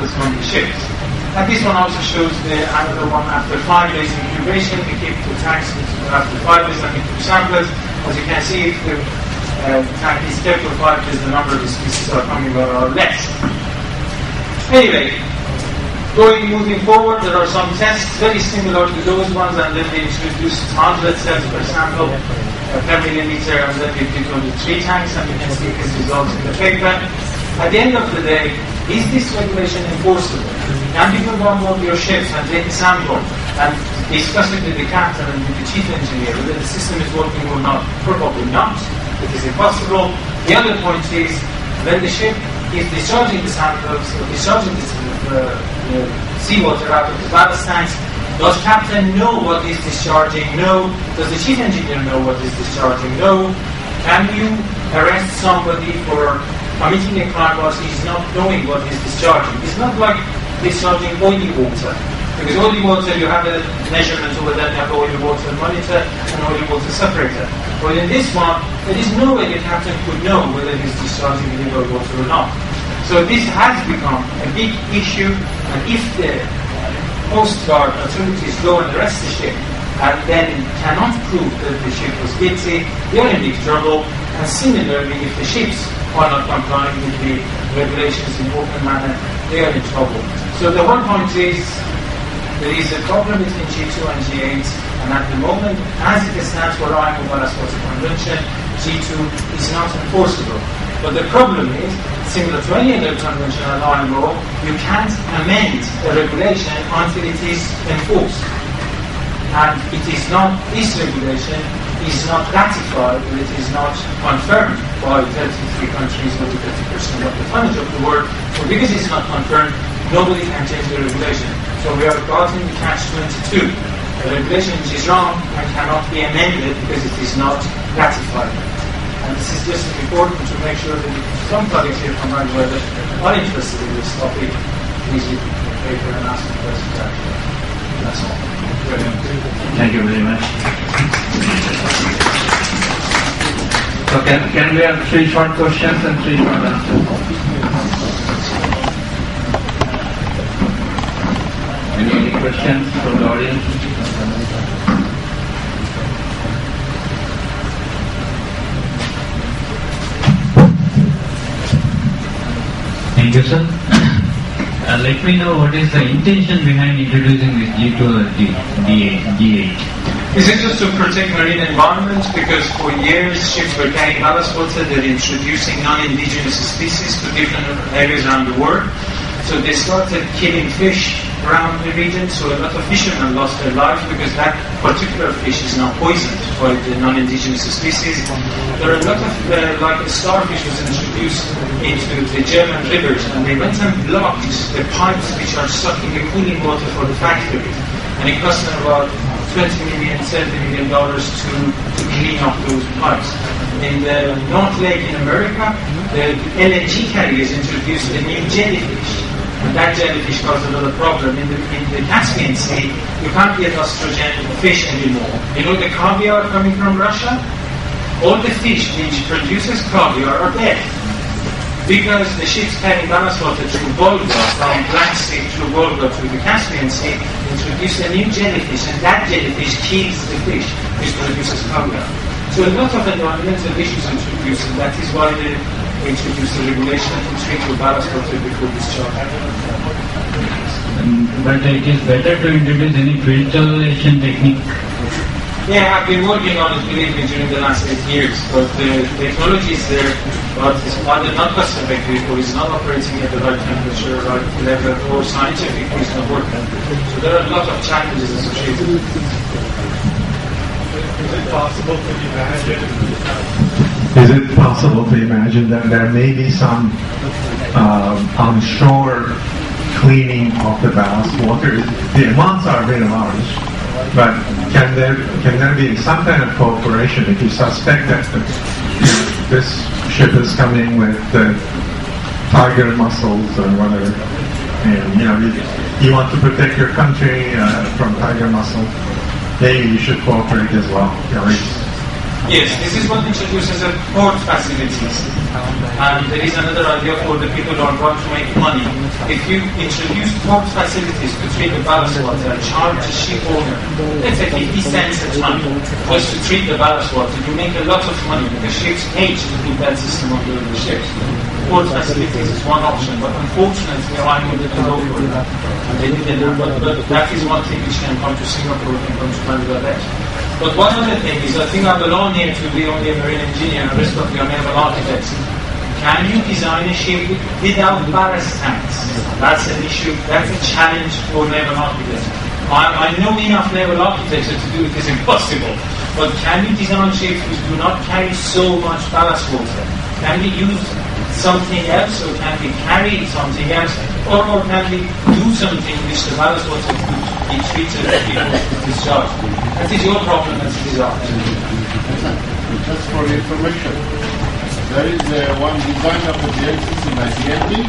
samples from the ships. And this one also shows another one after 5 days incubation. We keep the tanks after 5 days and we keep samples. As you can see, if the tank is kept for 5 days, the number of species are coming or less. Anyway, moving forward, there are some tests very similar to those ones, and then we introduced 100 cells per sample per milliliter, and then we did only 3 tanks, and you can see these results in the paper. At the end of the day, is this regulation enforceable? Can people go on board your ships and take a sample and discuss it with the captain and with the chief engineer whether the system is working or not? Probably not. It is impossible. The other point is, when the ship is discharging the samples or discharging the seawater out of the ballast tanks, does captain know what is discharging? No. Does the chief engineer know what is discharging? No. Can you arrest somebody for committing a crime whilst he's not knowing what is discharging? It's not like discharging oily water. Because oily water, you have a measurement over that, you have oily water monitor and oily water separator. But in this one, there is no way the captain could know whether he's discharging illegal water or not. So this has become a big issue, and if the Coast Guard authorities go and arrest the ship and then cannot prove that the ship was guilty, they are in big trouble. And similarly, if the ships are not complying with the regulations in open manner, they are in trouble. So the whole point is, there is a problem between G2 and G8, and at the moment, as it stands for IMO Ballast Water Convention, G2 is not enforceable. But the problem is, similar to any other convention on IMO, you can't amend a regulation until it is enforced. And it is not, this regulation is not ratified, or it is not confirmed by 33 countries or 30% of the tonnage of the world. So because it's not confirmed, nobody can change the regulation. So we are caught in the catch-22. The regulation which is wrong and cannot be amended because it is not ratified. And this is just important to make sure that some colleagues here from Bangladesh are interested in this topic. Please read the paper and ask the questions after. That's all. Brilliant. Thank you very much. So can we have 3 short questions and 3 short answers? Any questions from the audience? Thank you, sir. Let me know what is the intention behind introducing this G2 or G8? Is it just to protect marine environment? Because for years ships were carrying ballast water, they're introducing non-indigenous species to different areas around the world. So they started killing fish around the region, so a lot of fishermen lost their lives because that particular fish is now poisoned by the non-indigenous species. There are a lot of, like the starfish was introduced into the German rivers, and they went and blocked the pipes which are sucking the cooling water for the factories. And it cost them about $20 million, $70 million to clean up those pipes. In the North Lake in America, the LNG carriers introduced a new jellyfish. And that jellyfish caused a lot of problem. In the Caspian Sea, you can't get Australian fish anymore. You know the caviar coming from Russia? All the fish which produces caviar are dead. Because the ships carrying ballast water through Volga, from Black Sea through Volga to the Caspian Sea, introduced a new jellyfish, and that jellyfish kills the fish which produces caviar. So a lot of environmental issues introduced, and that is why they introduced a regulation to treat your ballast water before discharge. But it is better to introduce any filtration technique. Yeah, I've been working on it, believe me, during the last 8 years. But the technology is there, but it's either not cost effective or it's not operating at the right temperature, right level, or scientifically it's not working. So there are a lot of challenges associated with it. Is it possible to imagine? Is it possible to imagine that there may be some onshore cleaning of the ballast water? The amounts are very large, but can there be some kind of cooperation if you suspect that this ship is coming with tiger mussels or whatever, and you want to protect your country from tiger mussel? Maybe you should cooperate as well. Yes, this is what introduces a port facilities. And there is another idea for the people who are going to make money. If you introduce port facilities to treat the ballast water and charge the ship owner, let's say 50 cents a ton, just to treat the ballast water, you make a lot of money. The ships hate to put that system on the ships. Port facilities is one option, but unfortunately, I wanted to go for that. And they didn't, but that is one thing which can come to Singapore and come to Bangladesh. But one other thing is, I think I belong here to be only a marine engineer and the rest of you are naval architects. Can you design a ship without ballast tanks? That's an issue, that's a challenge for naval architects. I know enough naval architecture to do it is impossible, but can you design ships which do not carry so much ballast water? Can we use something else, or can we carry something else, or can we do something which the ballast water could be treated before discharge? That is your problem as a designer. Just for information, there is one design of the VLCC by DLD,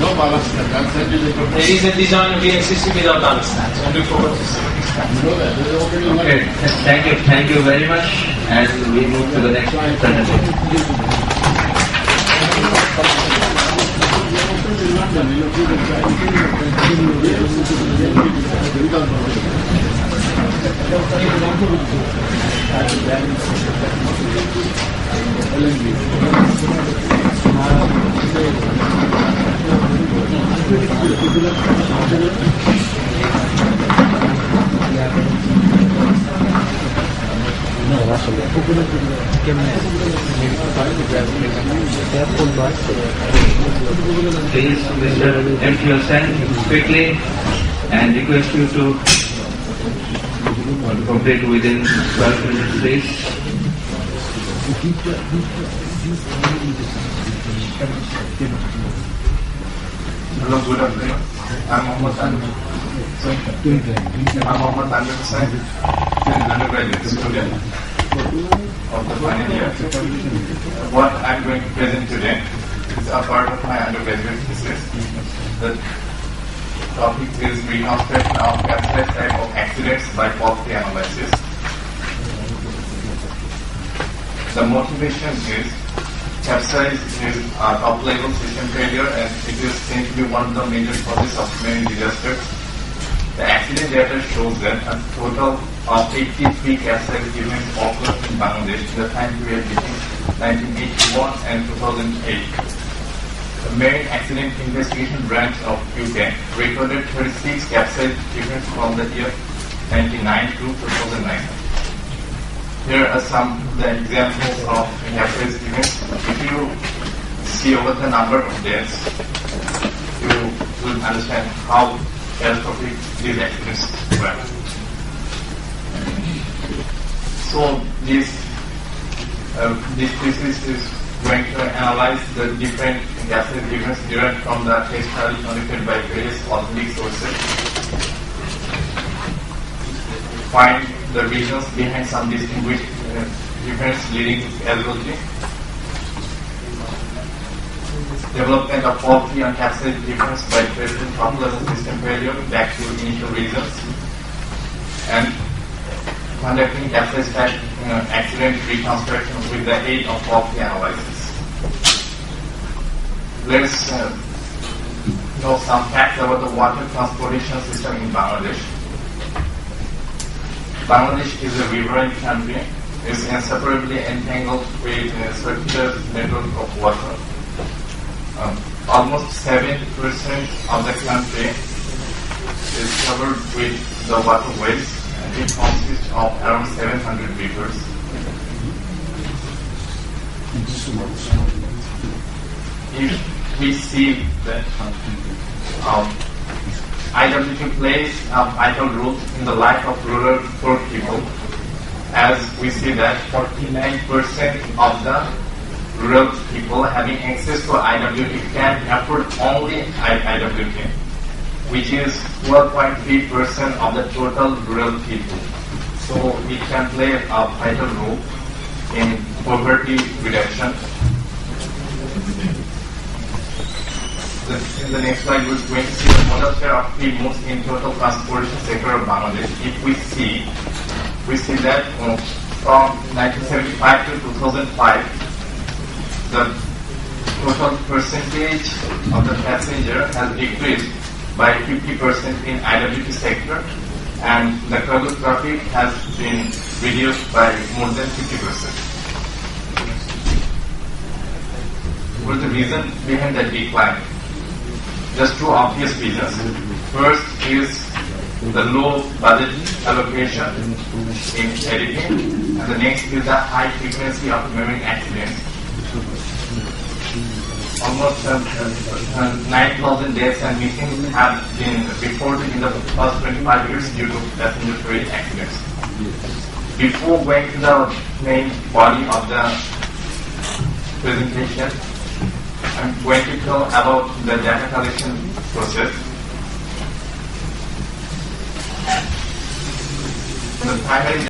no ballast tank. I'll send you the information. There is a design of VLCC without ballast tanks. I look forward to seeing this. You know that. There's already one. Okay, thank you very much, and we move to the next presentation. Please, Mr. MTLSN, quickly, and request you to complete within 12 minutes, please. Hello, good afternoon. I'm Mohammad Tanvir. I'm Mohammad Tanvir Hussain, an undergraduate student of the final year. What I'm going to present today is a part of my undergraduate thesis. The topic is reconstruction of capsized type of accidents by faulty analysis. The motivation is capsize is a top-level system failure, and it is seen to be one of the major causes of many disasters. The accident data shows that a total of 83 capsize events occurred in Bangladesh in the time period between 1981 and 2008. The Marine Accident Investigation Branch of UK recorded 36 capsize events from the year 1999 to 2009. Here are some of the examples of capsize events. If you see over the number of deaths, you will understand how catastrophic these accidents were. So this thesis is going to analyze the different capsize events derived from the case study conducted by various authentic sources, find the reasons behind some distinguished events leading to casualty, development of faulty and capsize events by tracing top-level system failure back to initial reasons, and conducting capsize type accident reconstruction with the aid of faulty analysis. Let's know some facts about the water transportation system in Bangladesh. Bangladesh is a riverine country. It's inseparably entangled with a circular network of water. Almost 70% of the country is covered with the waterways, and it consists of around 700 rivers. If we see that IWT plays a vital role in the life of rural poor people, as we see that 49% of the rural people having access to IWT can afford only IWT, which is 12.3% of the total rural people. So it can play a vital role in poverty reduction. In the next slide, we're going to see the modal share of free moves in total transportation sector of Bangladesh. If we see that from 1975 to 2005, the total percentage of the passenger has decreased by 50% in IWT sector, and the cargo traffic has been reduced by more than 50%. What is the reason behind that decline? Just two obvious reasons. First is the low budget allocation in editing, and the next is the high frequency of marine accidents. Almost 9,000 deaths and missing have been reported in the past 25 years due to passenger ferry accidents. Before going to the main body of the presentation, I'm going to tell about the data collection process. The primary